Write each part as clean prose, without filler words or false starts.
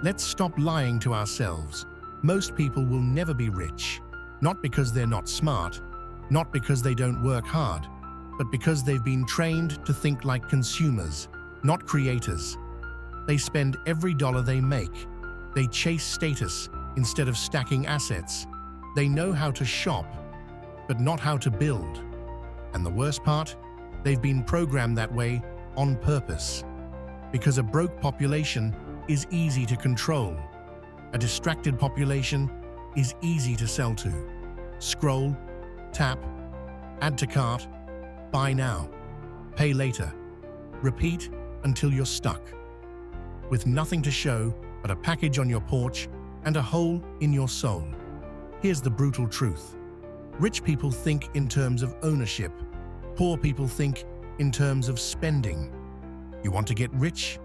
Let's stop lying to ourselves. Most people will never be rich, not because they're not smart, not because they don't work hard, but because they've been trained to think like consumers, not creators. They spend every dollar they make. They chase status instead of stacking assets. They know how to shop, but not how to build. And the worst part? They've been programmed that way on purpose. Because a broke population is easy to control. A distracted population is easy to sell to. Scroll, tap, add to cart, buy now, pay later. Repeat until you're stuck. With nothing to show but a package on your porch and a hole in your soul. Here's the brutal truth. Rich people think in terms of ownership. Poor people think in terms of spending. You want to get rich?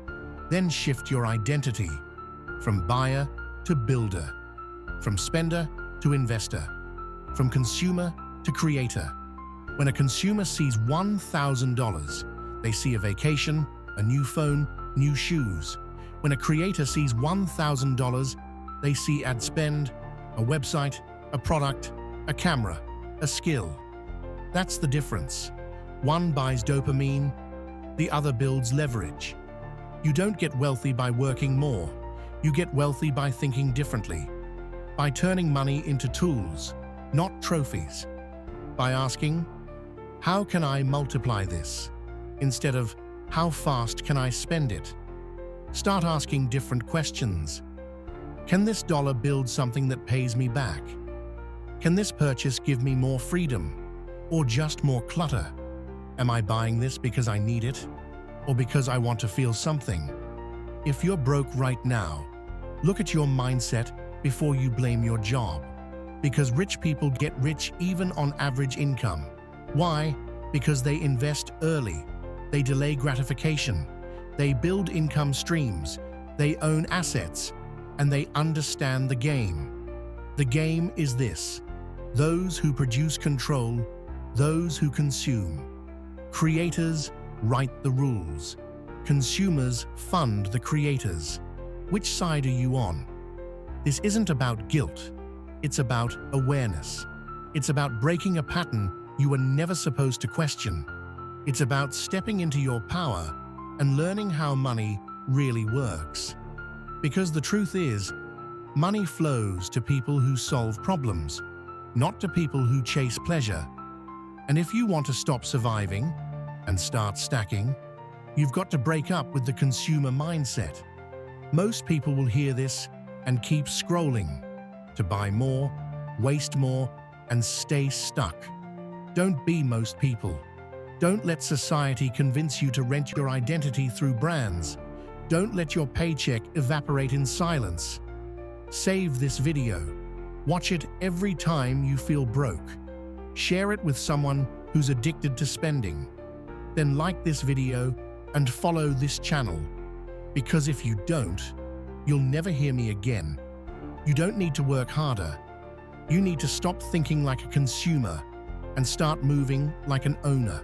Then shift your identity from buyer to builder, from spender to investor, from consumer to creator. When a consumer sees $1,000, they see a vacation, a new phone, new shoes. When a creator sees $1,000, they see ad spend, a website, a product, a camera, a skill. That's the difference. One buys dopamine, the other builds leverage. You don't get wealthy by working more. You get wealthy by thinking differently, by turning money into tools, not trophies, by asking, how can I multiply this? Instead of, how fast can I spend it? Start asking different questions. Can this dollar build something that pays me back? Can this purchase give me more freedom, or just more clutter? Am I buying this because I need it, or because I want to feel something? If you're broke right now, look at your mindset before you blame your job. Because rich people get rich even on average income. Why? Because they invest early, they delay gratification, they build income streams, they own assets, and they understand the game. The game is this: those who produce control, those who consume. Creators write the rules. Consumers fund the creators. Which side are you on? This isn't about guilt. It's about awareness. It's about breaking a pattern you were never supposed to question. It's about stepping into your power and learning how money really works. Because the truth is, money flows to people who solve problems, not to people who chase pleasure. And if you want to stop surviving and start stacking, you've got to break up with the consumer mindset. Most people will hear this and keep scrolling to buy more, waste more, and stay stuck. Don't be most people. Don't let society convince you to rent your identity through brands. Don't let your paycheck evaporate in silence. Save this video. Watch it every time you feel broke. Share it with someone who's addicted to spending. Then like this video and follow this channel. Because if you don't, you'll never hear me again. You don't need to work harder. You need to stop thinking like a consumer and start moving like an owner.